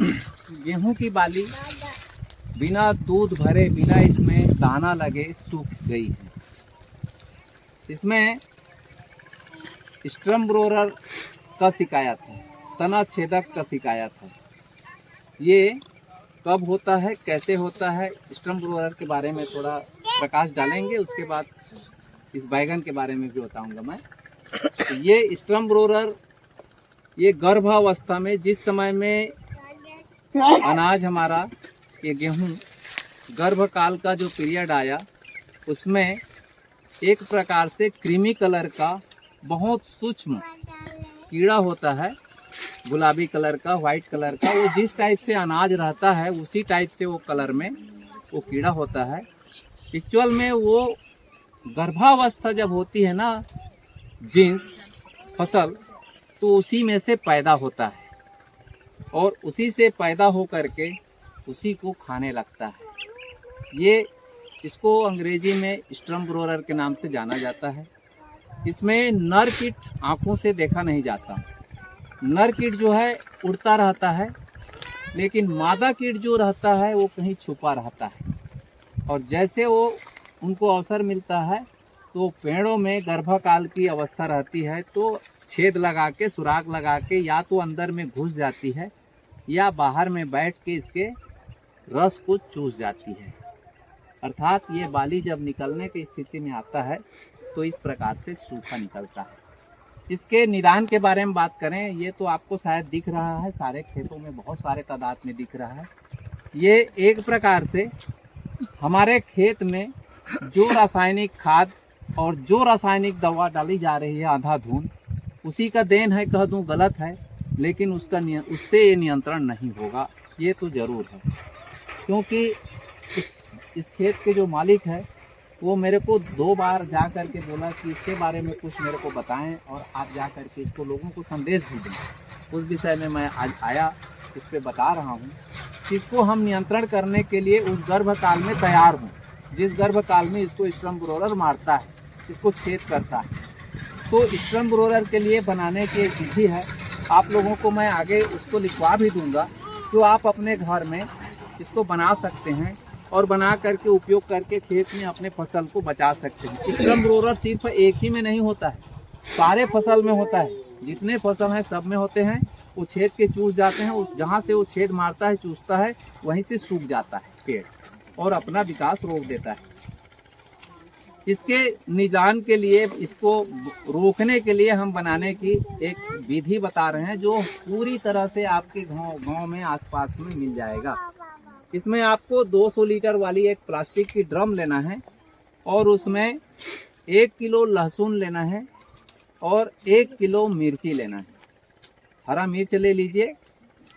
गेहूं की बाली बिना दूध भरे, बिना इसमें दाना लगे सूख गई है। इसमें स्टर्म रोलर का शिकायत है, तना छेदक का शिकायत है। ये कब होता है, कैसे होता है, स्टर्म रोलर के बारे में थोड़ा प्रकाश डालेंगे, उसके बाद इस बैगन के बारे में भी बताऊंगा मैं। तो ये स्टर्म रोलर, ये गर्भावस्था में, जिस समय में अनाज हमारा, ये गेहूं गर्भकाल का जो पीरियड आया, उसमें एक प्रकार से क्रीमी कलर का बहुत सूक्ष्म कीड़ा होता है, गुलाबी कलर का, व्हाइट कलर का। वो जिस टाइप से अनाज रहता है उसी टाइप से वो कलर में वो कीड़ा होता है। एक्चुअल में वो गर्भावस्था जब होती है ना जींस फसल, तो उसी में से पैदा होता है और उसी से पैदा हो करके उसी को खाने लगता है। ये इसको अंग्रेजी में स्टर्म रोलर के नाम से जाना जाता है। इसमें नर कीट आंखों से देखा नहीं जाता। नर कीट जो है उड़ता रहता है, लेकिन मादा कीट जो रहता है वो कहीं छुपा रहता है। और जैसे वो उनको अवसर मिलता है तो पेड़ों में गर्भकाल की अवस्था रहती है तो छेद लगा के, सुराख लगा के, या तो अंदर में घुस जाती है या बाहर में बैठ के इसके रस को चूस जाती है। अर्थात ये बाली जब निकलने की स्थिति में आता है तो इस प्रकार से सूखा निकलता है। इसके निदान के बारे में बात करें, ये तो आपको शायद दिख रहा है, सारे खेतों में बहुत सारे तादाद में दिख रहा है। ये एक प्रकार से हमारे खेत में जो रासायनिक खाद और जो रासायनिक दवा डाली जा रही है अंधाधुंध, उसी का देन है, कह दूं गलत है, लेकिन उससे ये नियंत्रण नहीं होगा, ये तो जरूर है। क्योंकि इस खेत के जो मालिक है वो मेरे को 2 बार जा कर के बोला कि इसके बारे में कुछ मेरे को बताएं और आप जा कर के इसको लोगों को संदेश भी दें। उस विषय में मैं आज आया, इस पे बता रहा हूँ कि इसको हम नियंत्रण करने के लिए उस गर्भकाल में तैयार हूँ, जिस गर्भकाल में इसको स्टर्म रोलर मारता है, इसको छेद करता है। तो स्टर्म रोलर के लिए बनाने की एक विधि है, आप लोगों को मैं आगे उसको लिखवा भी दूंगा, जो आप अपने घर में इसको बना सकते हैं और बना करके उपयोग करके खेत में अपने फसल को बचा सकते हैं। स्टर्म रोलर सिर्फ एक ही में नहीं होता है, सारे फसल में होता है, जितने फसल हैं सब में होते हैं। वो छेद के चूस जाते हैं, उस जहाँ से वो छेद मारता है, चूसता है, वहीं से सूख जाता है पेड़ और अपना विकास रोक देता है। इसके निदान के लिए, इसको रोकने के लिए हम बनाने की एक विधि बता रहे हैं, जो पूरी तरह से आपके गांव में आसपास में मिल जाएगा। इसमें आपको 200 लीटर वाली एक प्लास्टिक की ड्रम लेना है और उसमें 1 किलो लहसुन लेना है और 1 किलो मिर्ची लेना है। हरा मिर्च ले लीजिए,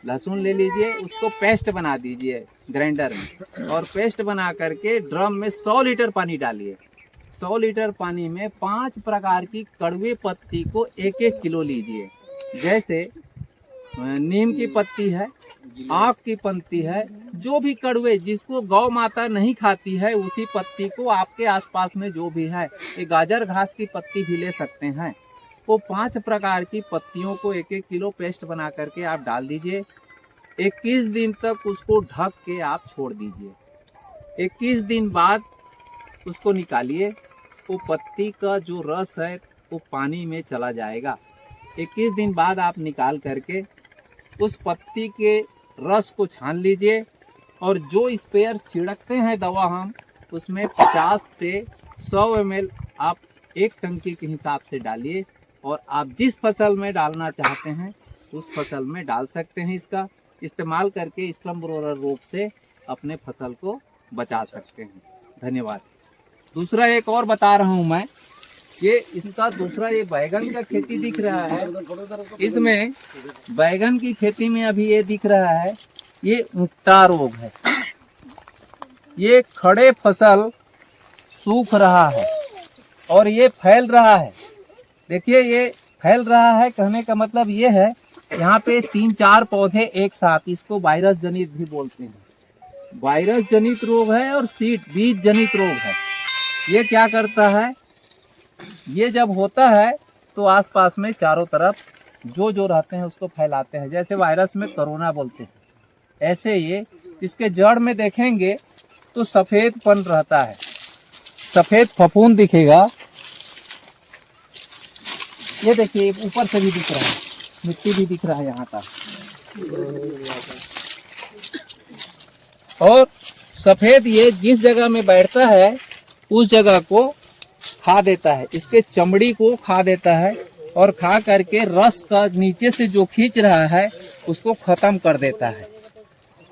लहसुन ले लीजिए, उसको पेस्ट बना दीजिए ग्राइंडर में, और पेस्ट बना करके ड्रम में 100 लीटर पानी डालिए। 100 लीटर पानी में 5 प्रकार की कड़वे पत्ती को 1-1 किलो लीजिए। जैसे नीम की पत्ती है, आँख की पत्ती है, जो भी कड़वे जिसको गौ माता नहीं खाती है उसी पत्ती को आपके आसपास में जो भी है, ये गाजर घास की पत्ती भी ले सकते हैं। वो 5 प्रकार की पत्तियों को 1-1 किलो पेस्ट बना करके आप डाल दीजिए। 21 दिन तक उसको ढक के आप छोड़ दीजिए। 21 दिन बाद उसको निकालिए, वो पत्ती का जो रस है वो पानी में चला जाएगा। 21 दिन बाद आप निकाल करके उस पत्ती के रस को छान लीजिए और जो स्प्रेयर छिड़कते हैं दवा हम, उसमें 50 से 100 ml आप एक टंकी के हिसाब से डालिए और आप जिस फसल में डालना चाहते हैं उस फसल में डाल सकते हैं। इसका इस्तेमाल करके स्टर्म रोलर रोग से अपने फसल को बचा सकते हैं। धन्यवाद। दूसरा एक और बता रहा हूं मैं, ये इसका दूसरा, ये बैगन का खेती दिख रहा है, इसमें बैगन की खेती में अभी ये दिख रहा है, ये उट्टा रोग है। ये खड़े फसल सूख रहा है और ये फैल रहा है। देखिए ये फैल रहा है, कहने का मतलब ये है, यहाँ पे 3-4 पौधे एक साथ, इसको वायरस जनित भी बोलते हैं। वायरस जनित रोग है और बीज जनित रोग है। ये क्या करता है, ये जब होता है तो आसपास में चारों तरफ जो रहते हैं उसको फैलाते हैं। जैसे वायरस में कोरोना बोलते हैं, ऐसे ये इसके जड़ में देखेंगे तो सफेदपन रहता है, सफेद फफूंद दिखेगा। ये देखिए ऊपर से भी दिख रहा है, मिट्टी भी दिख रहा है यहाँ का। और सफेद ये जिस जगह में बैठता है उस जगह को खा देता है, इसके चमड़ी को खा देता है और खा करके रस का नीचे से जो खींच रहा है उसको खत्म कर देता है,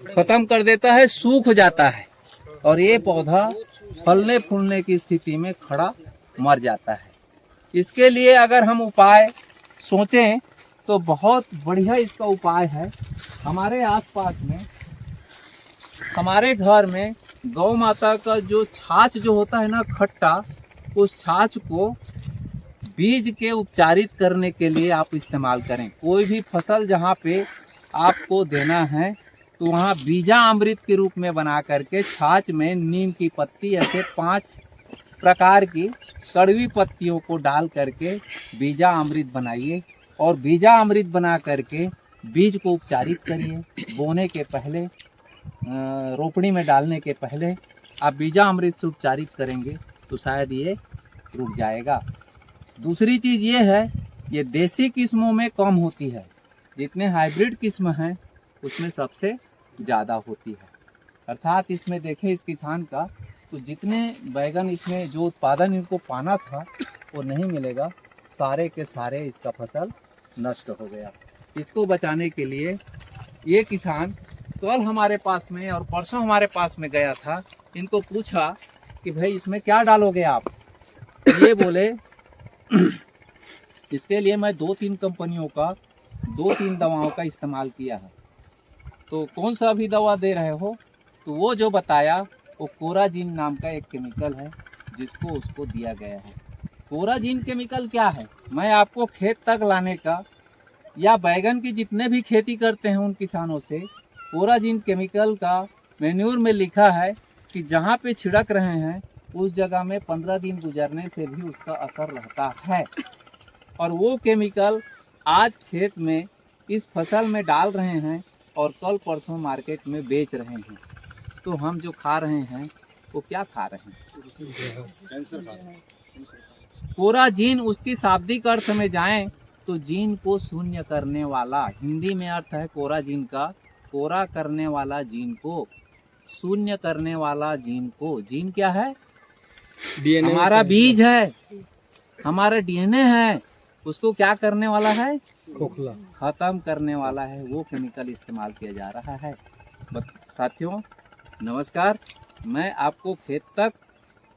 खत्म कर देता है, सूख जाता है और ये पौधा फलने फूलने की स्थिति में खड़ा मर जाता है। इसके लिए अगर हम उपाय सोचें तो बहुत बढ़िया इसका उपाय है। हमारे आसपास में, हमारे घर में गौ माता का जो छाछ जो होता है ना खट्टा, उस छाछ को बीज के उपचारित करने के लिए आप इस्तेमाल करें। कोई भी फसल जहाँ पे आपको देना है तो वहाँ बीजा अमृत के रूप में बना करके छाछ में नीम की पत्ती ऐसे 5 प्रकार की कड़वी पत्तियों को डाल करके बीजा अमृत बनाइए और बीजा अमृत बना करके बीज को उपचारित करिए। बोने के पहले, रोपड़ी में डालने के पहले आप बीजा अमृत से उपचारित करेंगे तो शायद ये रुक जाएगा। दूसरी चीज़ ये है, ये देसी किस्मों में कम होती है, जितने हाइब्रिड किस्म हैं उसमें सबसे ज़्यादा होती है। अर्थात इसमें देखें इस किसान का तो जितने बैगन इसमें जो उत्पादन इनको पाना था वो नहीं मिलेगा, सारे के सारे इसका फसल नष्ट हो गया। इसको बचाने के लिए ये किसान कल हमारे पास में और परसों हमारे पास में गया था, इनको पूछा कि भाई इसमें क्या डालोगे आप। ये बोले इसके लिए मैं 2-3 कंपनियों का 2-3 दवाओं का इस्तेमाल किया है। तो कौन सा भी दवा दे रहे हो? तो वो जो बताया वो कोराजीन नाम का एक केमिकल है जिसको उसको दिया गया है। कोराजीन केमिकल क्या है, मैं आपको खेत तक लाने का या बैगन की जितने भी खेती करते हैं उन किसानों से कोराजीन केमिकल का मैन्यूर में लिखा है कि जहाँ पे छिड़क रहे हैं उस जगह में 15 दिन गुजरने से भी उसका असर रहता है। और वो केमिकल आज खेत में इस फसल में डाल रहे हैं और कल परसों मार्केट में बेच रहे हैं। तो हम जो खा रहे हैं वो क्या खा रहे हैं? कैंसर खा रहे हैं। कोराजीन उसकी शाब्दिक अर्थ में जाएं तो जीन को शून्य करने वाला, हिंदी में अर्थ है कोराजीन का, कोरा करने वाला जीन को, शून्य करने वाला जीन को। जीन क्या है? डीएनए, हमारा बीज है, हमारा डीएनए है, उसको क्या करने वाला है? खोखला, खत्म करने वाला है। वो केमिकल इस्तेमाल किया जा रहा है। साथियों नमस्कार, मैं आपको खेत तक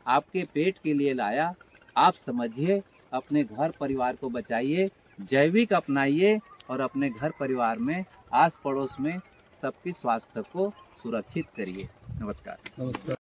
आपके पेट के लिए लाया। आप समझिए, अपने घर परिवार को बचाइए, जैविक अपनाइए और अपने घर परिवार में आस पड़ोस में सबकी स्वास्थ्य को सुरक्षित करिए। नमस्कार।